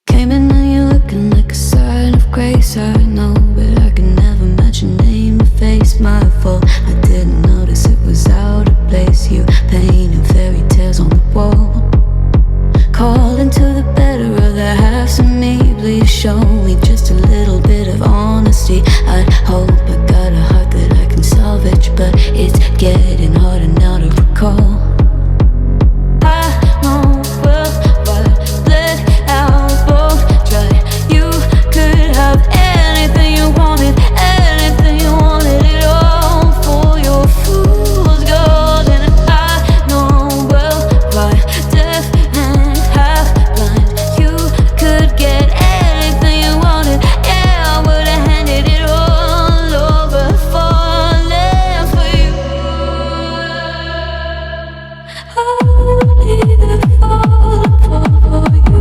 Came in and you're looking like a sign of grace. I know, but I can never match your name to face my fault. I didn't notice it was out of place. You painting fairy tales on the wall, calling to the better of the halves of me. Please show me just a little bit of honesty. I'd hope I got a heart that I can salvage, but it's getting harder now to recall. I know well what let out both try. You could have anything you wanted, anything you wanted, it all for your fool's gold. And I know well why deaf and half blind. You could get anything you wanted, yeah, I would've handed it all over, falling for you. Only fall for you, for you, for you.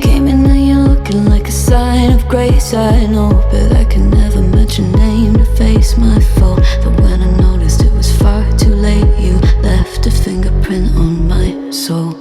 Came in and you're looking like a sign of grace. I know, but I can never match your name to face my fault. But when I noticed it was far too late, you left a fingerprint on my soul.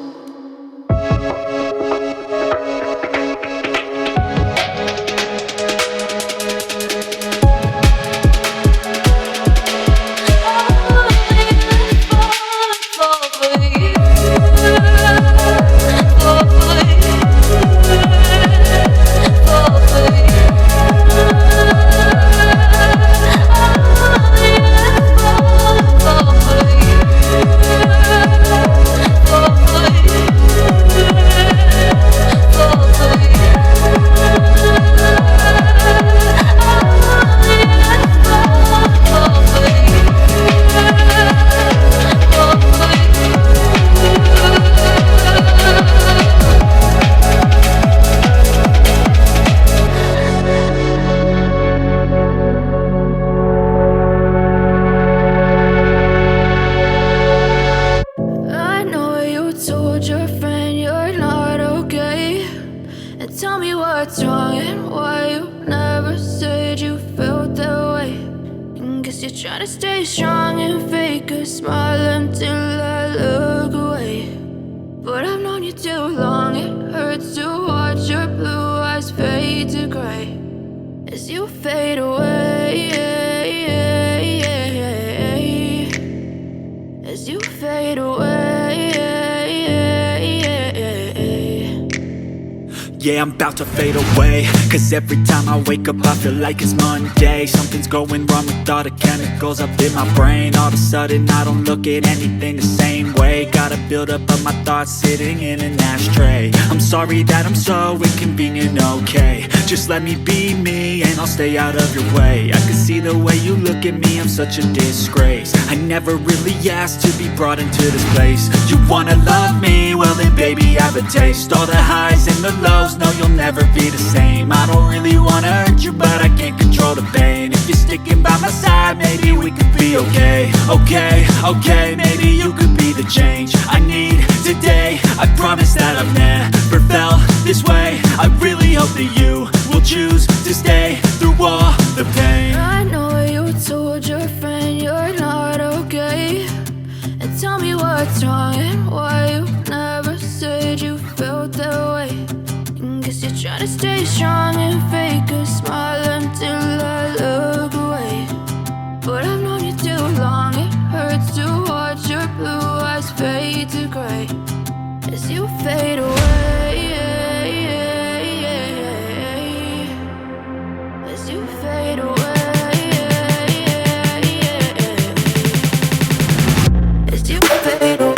I know you told your friend you're not okay, and tell me what's wrong and why you never said you felt that way. And guess you're trying to stay strong and fake a smile until I look away. But I've known you too long, it hurts to watch your blue eyes fade to gray as you fade away, as you fade away. Yeah, I'm about to fade away, cause every time I wake up I feel like it's Monday. Something's going wrong with all the chemicals up in my brain. All of a sudden I don't look at anything the same way. Gotta build up of my thoughts sitting in an ashtray. I'm sorry that I'm so inconvenient, okay. Just let me be me and I'll stay out of your way. I can see the way you look at me, I'm such a disgrace. I never really asked to be brought into this place. You wanna love me? Well then baby have a taste. All the highs and the lows, no you'll never be the same. I don't really wanna hurt you but I can't control the pain. If you're sticking by my side, maybe we could be okay. Okay, maybe you could be the change I need today. I promise that I've never felt this way. I really hope that you will choose to stay through all the pain. I know you told your friend you're not okay, and tell me what's wrong and why you never said you felt that way. And guess you're trying to stay strong and fake a smile until I look away. But I've known you too long, it hurts to watch your blue eyes fade to gray as you fade away. As you fade away. As you fade away.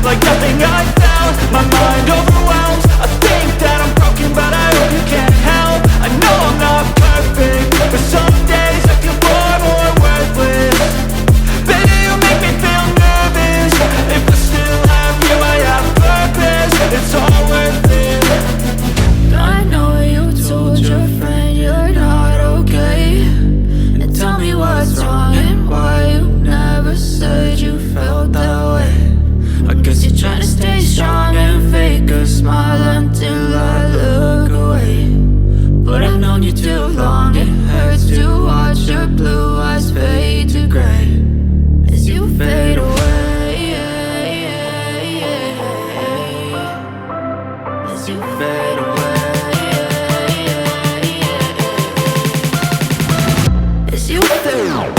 Like nothing I found, my mind overwhelmed. I think that I'm broken, but I hope you can't help. I know I'm not perfect, but some days I feel far more worthless. Baby, you make me feel nervous. If I still have you, I have purpose. It's all worth it. I know you told your friend you're not okay, and tell me what's wrong and why you never said you felt that way. I guess you're trying to stay strong and fake a smile until I look away. But I've known you too long, it hurts to watch your blue eyes fade to gray as you fade away. As you fade away. As you fade away.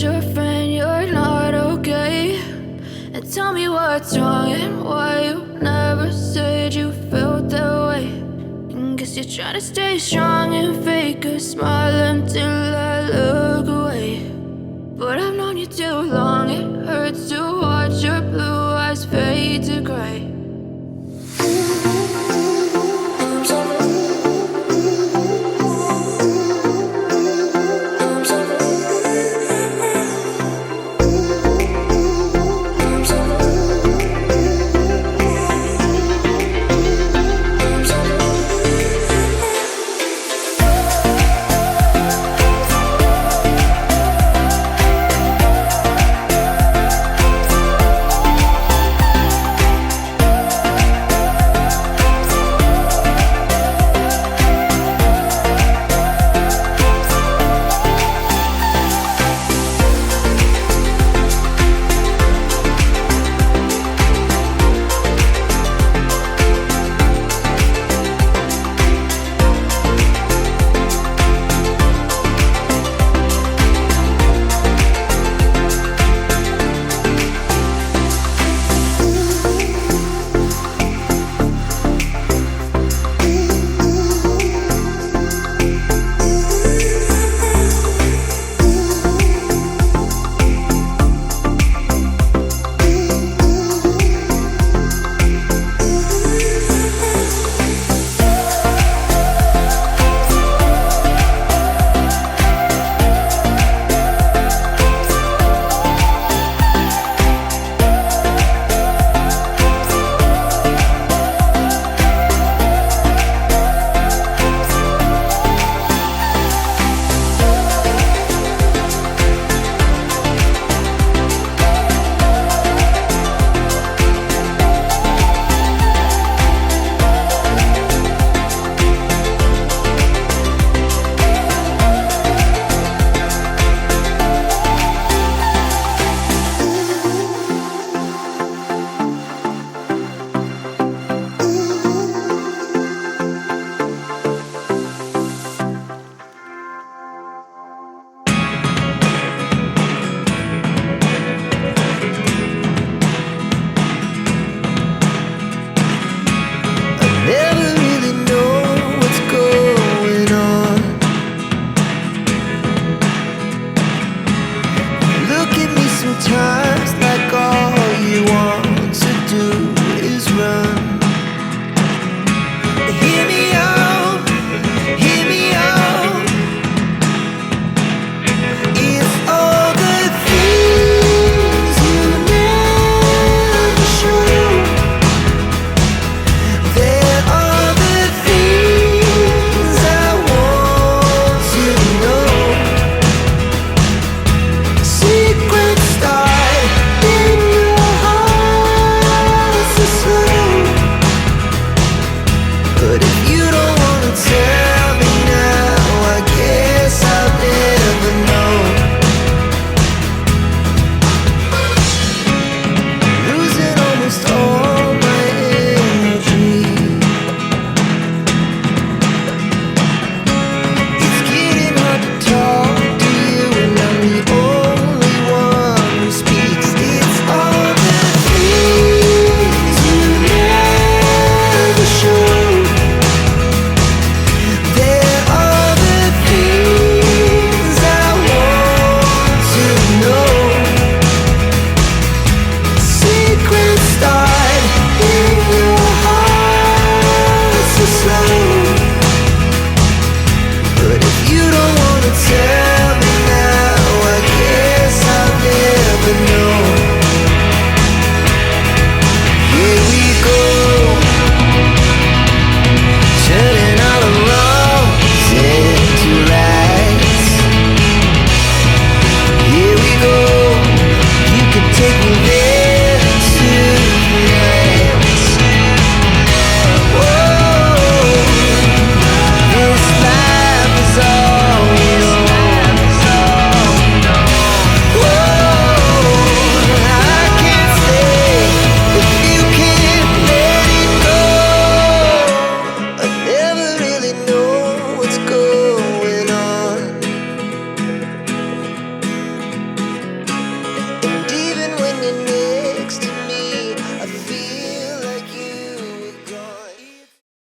Your friend you're not okay, and tell me what's wrong and why you never said you felt that way. And guess you're trying to stay strong and fake a smile until I look away. But I've known you too long, it hurts to watch your blue eyes fade to gray